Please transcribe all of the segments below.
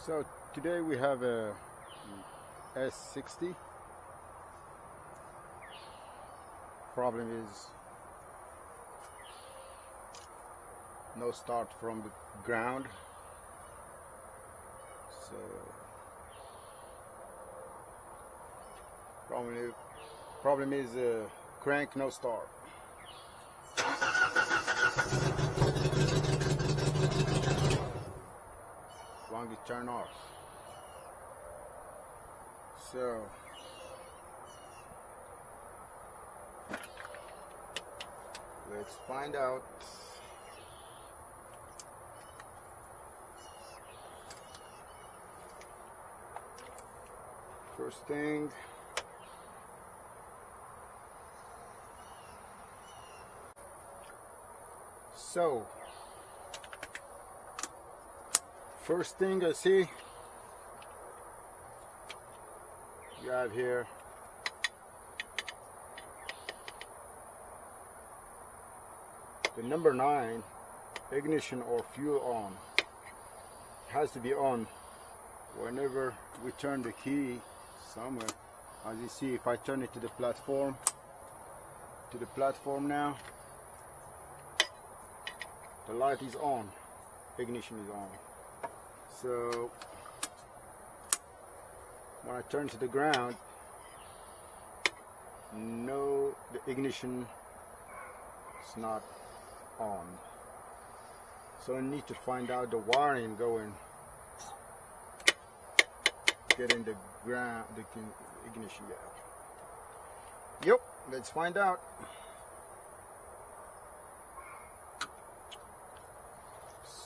So today we have a S60. Problem is no start from the ground. So problem is crank no start. Long it turn off. So let's find out. First thing, first thing I see, you have here the number 9 ignition or fuel on. It has to be on whenever we turn the key somewhere. As you see, if I turn it to the platform now, the light is on, ignition is on. So when I turn to the ground, no, the ignition is not on. So I need to find out the wiring going, getting the ground, the ignition. Yep, let's find out.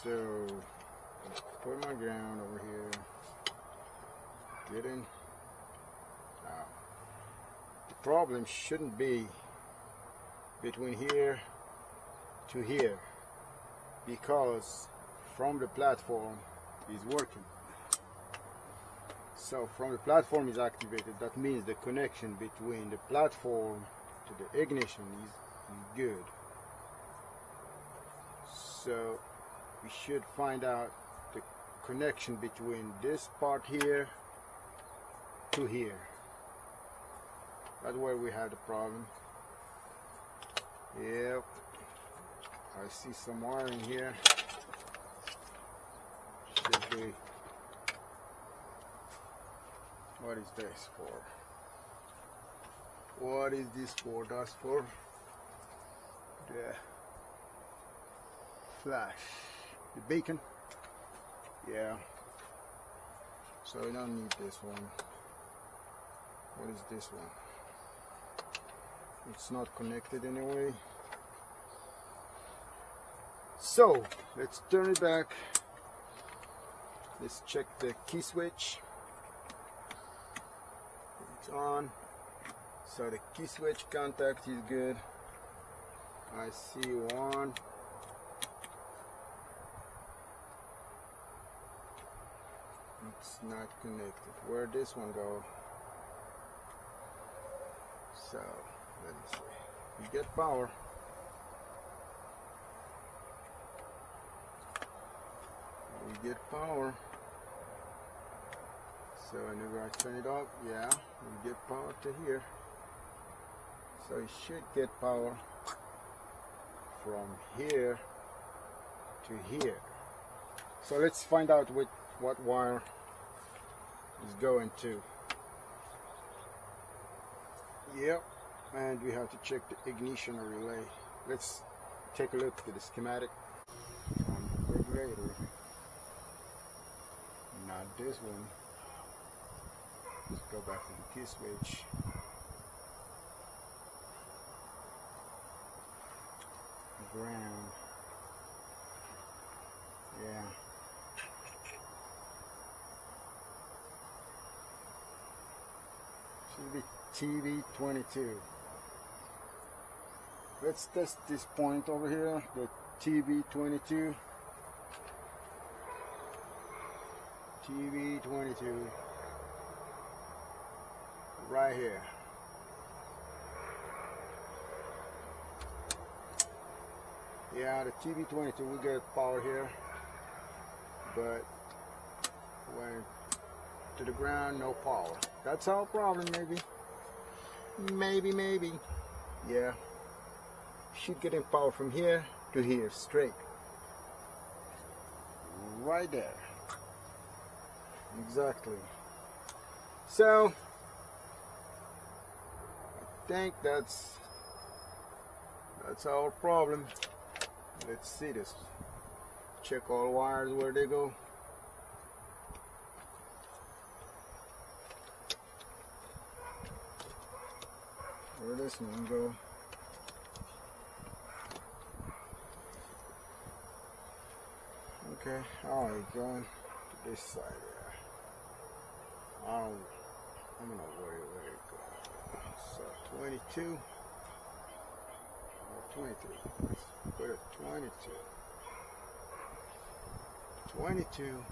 So let's put my ground over here. Get in. Now, the problem shouldn't be between here to here, because from the platform is working. So from the platform is activated, that means the connection between the platform to the ignition is good. So we should find out the connection between this part here to here. That's where we have the problem. Yep, I see some wiring here. Should be. What is this for? What is this for? That's for the flash, the beacon. Yeah. So we don't need this one. What is this one? It's not connected anyway. So let's turn it back. Let's check the key switch. It's on. So the key switch contact is good. I see one. It's not connected. Where'd this one go? So let me see. We get power. We get power. So whenever I turn it up, yeah, we get power to here. So it should get power from here to here. So let's find out what wire is going to. Yep, and we have to check the ignition relay. Let's take a look at the schematic on the regulator. Not this one. Let's go back to the key switch. Ground. Yeah. Should be TV22. Let's test this point over here, the TV22. TV22. Right here. Yeah, the TV22, we get power here, but Went to the ground, no power. That's our problem, maybe. Yeah. Should get in power from here to here, straight. Right there. Exactly. So I think that's our problem. Let's see this. Check all wires where they go. Where this one go? Okay, alright, going to this side there. I'm gonna worry where it goes. So 22 or 23. Let's put it 22. 22.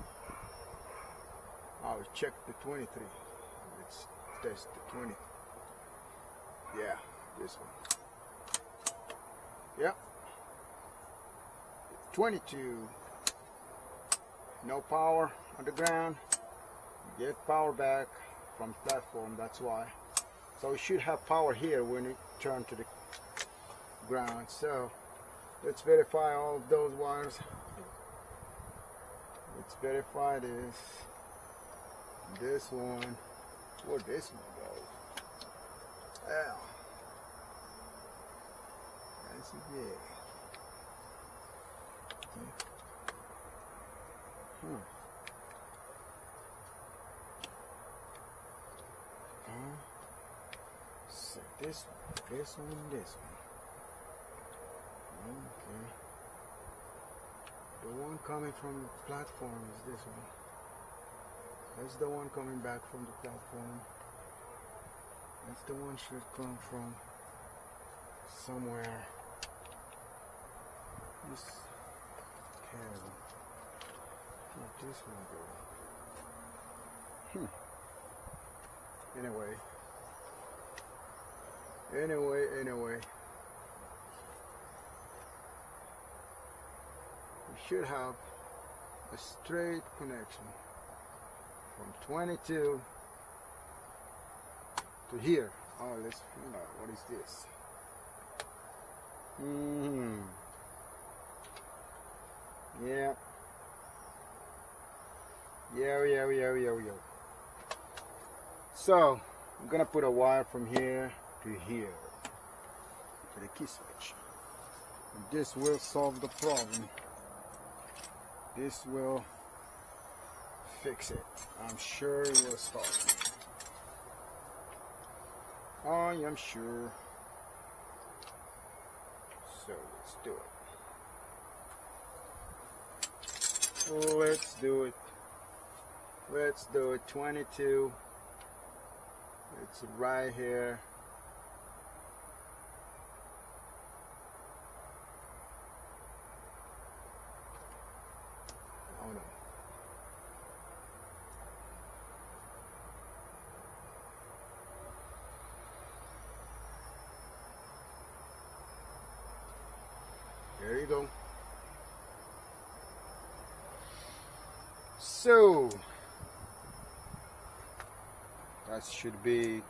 I'll check the 23. Let's test the 20. Yeah, this one. Yep. 22. No power on the ground. Get power back from platform, that's why. So we should have power here when it turn to the ground. So let's verify all of those wires. Let's verify this. This one. Where this one goes? Ow. That's it, yeah. Okay. So this one, this one, this one. Okay. The one coming from the platform is this one. That's the one coming back from the platform. That's the one should come from somewhere. This cable. Not this one go. Anyway. We should have a straight connection from 22 to here. Oh, let's find out what is this. Yeah. So I'm gonna put a wire from here to here to the key switch. And this will solve the problem. This will fix it. I'm sure it will solve it. I am sure. So let's do it. Let's do it. Let's do it. 22. It's right here. Oh no. There you go. So that should be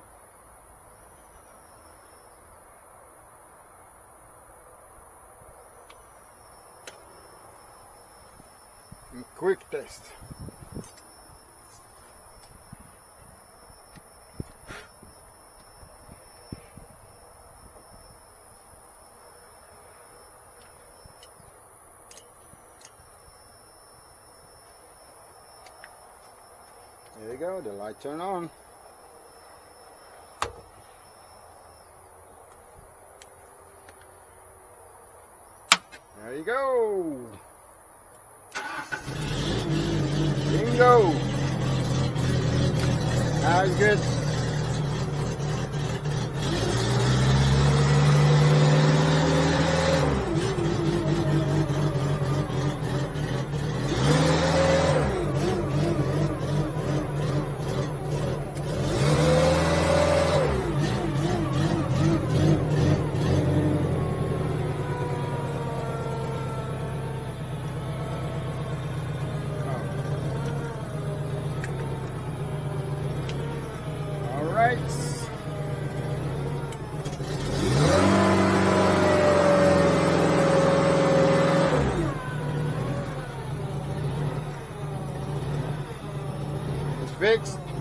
a quick test. There you go, the light turned on. There you go. Bingo. That's good. lights. It's fixed.